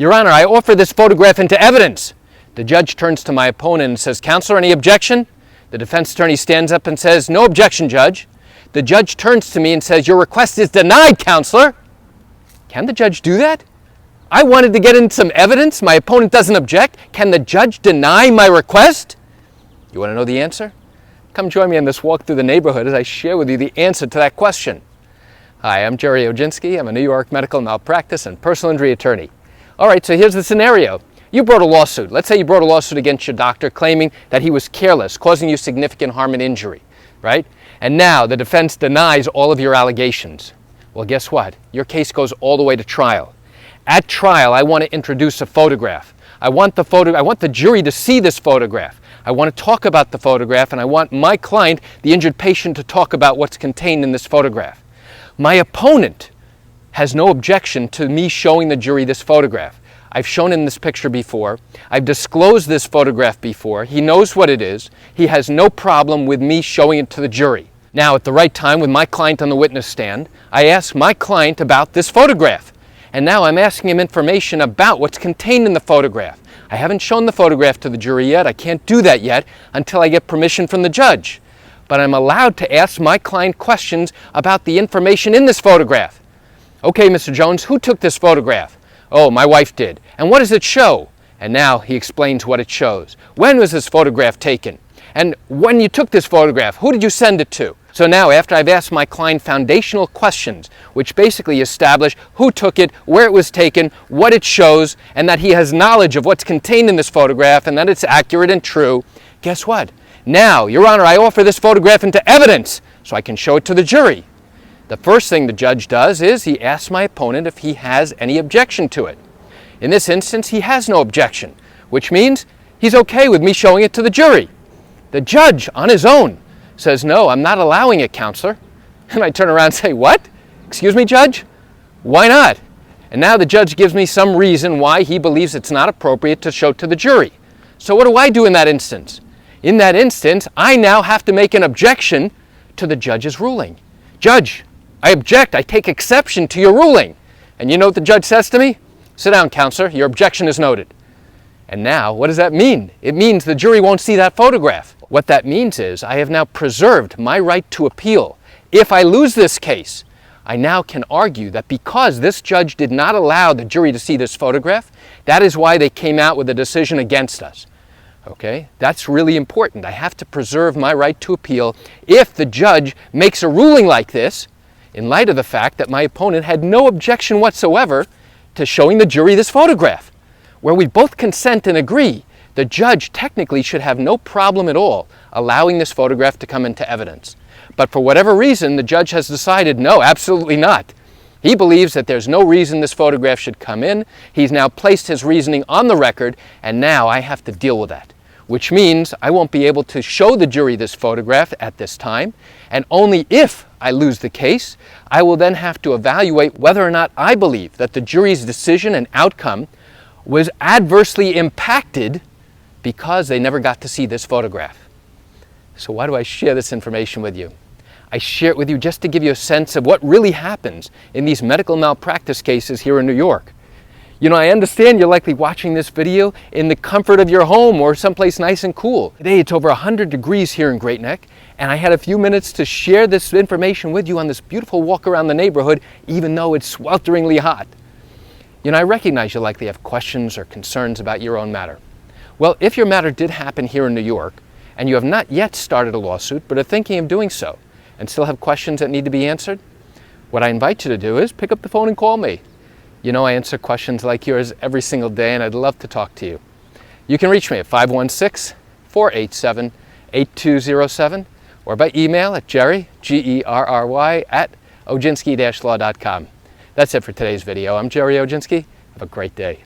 Your Honor, I offer this photograph into evidence. The judge turns to my opponent and says, Counselor, any objection? The defense attorney stands up and says, no objection, Judge. The judge turns to me and says, your request is denied, Counselor. Can the judge do that? I wanted to get in some evidence. My opponent doesn't object. Can the judge deny my request? You want to know the answer? Come join me on this walk through the neighborhood as I share with you the answer to that question. Hi, I'm Gerry Oginski. I'm a New York medical malpractice and personal injury attorney. All right, so here's the scenario. You brought a lawsuit. Let's say you brought a lawsuit against your doctor claiming that he was careless, causing you significant harm and injury, right? And now the defense denies all of your allegations. Well, guess what? Your case goes all the way to trial. At trial, I want to introduce a photograph. I want the jury to see this photograph. I want to talk about the photograph, and I want my client, the injured patient, to talk about what's contained in this photograph. My opponent has no objection to me showing the jury this photograph. I've shown him this picture before. I've disclosed this photograph before. He knows what it is. He has no problem with me showing it to the jury. Now, at the right time, with my client on the witness stand, I ask my client about this photograph. And now I'm asking him information about what's contained in the photograph. I haven't shown the photograph to the jury yet. I can't do that yet until I get permission from the judge. But I'm allowed to ask my client questions about the information in this photograph. Okay, Mr. Jones, who took this photograph? Oh, my wife did. And what does it show? And now he explains what it shows. When was this photograph taken? And when you took this photograph, who did you send it to? So now, after I've asked my client foundational questions, which basically establish who took it, where it was taken, what it shows, and that he has knowledge of what's contained in this photograph and that it's accurate and true, guess what? Now, Your Honor, I offer this photograph into evidence so I can show it to the jury. The first thing the judge does is he asks my opponent if he has any objection to it. In this instance, he has no objection, which means he's okay with me showing it to the jury. The judge, on his own, says, no, I'm not allowing it, Counselor. And I turn around and say, what? Excuse me, Judge? Why not? And now the judge gives me some reason why he believes it's not appropriate to show to the jury. So what do I do in that instance? In that instance, I now have to make an objection to the judge's ruling. Judge, I object. I take exception to your ruling. And you know what the judge says to me? Sit down, Counselor. Your objection is noted. And now, what does that mean? It means the jury won't see that photograph. What that means is I have now preserved my right to appeal. If I lose this case, I now can argue that because this judge did not allow the jury to see this photograph, that is why they came out with a decision against us. Okay? That's really important. I have to preserve my right to appeal if the judge makes a ruling like this, in light of the fact that my opponent had no objection whatsoever to showing the jury this photograph. Where we both consent and agree, the judge technically should have no problem at all allowing this photograph to come into evidence. But for whatever reason, the judge has decided, no, absolutely not. He believes that there's no reason this photograph should come in. He's now placed his reasoning on the record, and now I have to deal with that. Which means I won't be able to show the jury this photograph at this time, and only if I lose the case, I will then have to evaluate whether or not I believe that the jury's decision and outcome was adversely impacted because they never got to see this photograph. So why do I share this information with you? I share it with you just to give you a sense of what really happens in these medical malpractice cases here in New York. You know, I understand you're likely watching this video in the comfort of your home or someplace nice and cool. Today it's over 100 degrees here in Great Neck, and I had a few minutes to share this information with you on this beautiful walk around the neighborhood, even though it's swelteringly hot. You know, I recognize you likely have questions or concerns about your own matter. Well, if your matter did happen here in New York, and you have not yet started a lawsuit, but are thinking of doing so, and still have questions that need to be answered, what I invite you to do is pick up the phone and call me. You know I answer questions like yours every single day, and I'd love to talk to you. You can reach me at 516-487-8207, or by email at Gerry, Gerry, at oginski-law.com. That's it for today's video. I'm Gerry Oginski. Have a great day.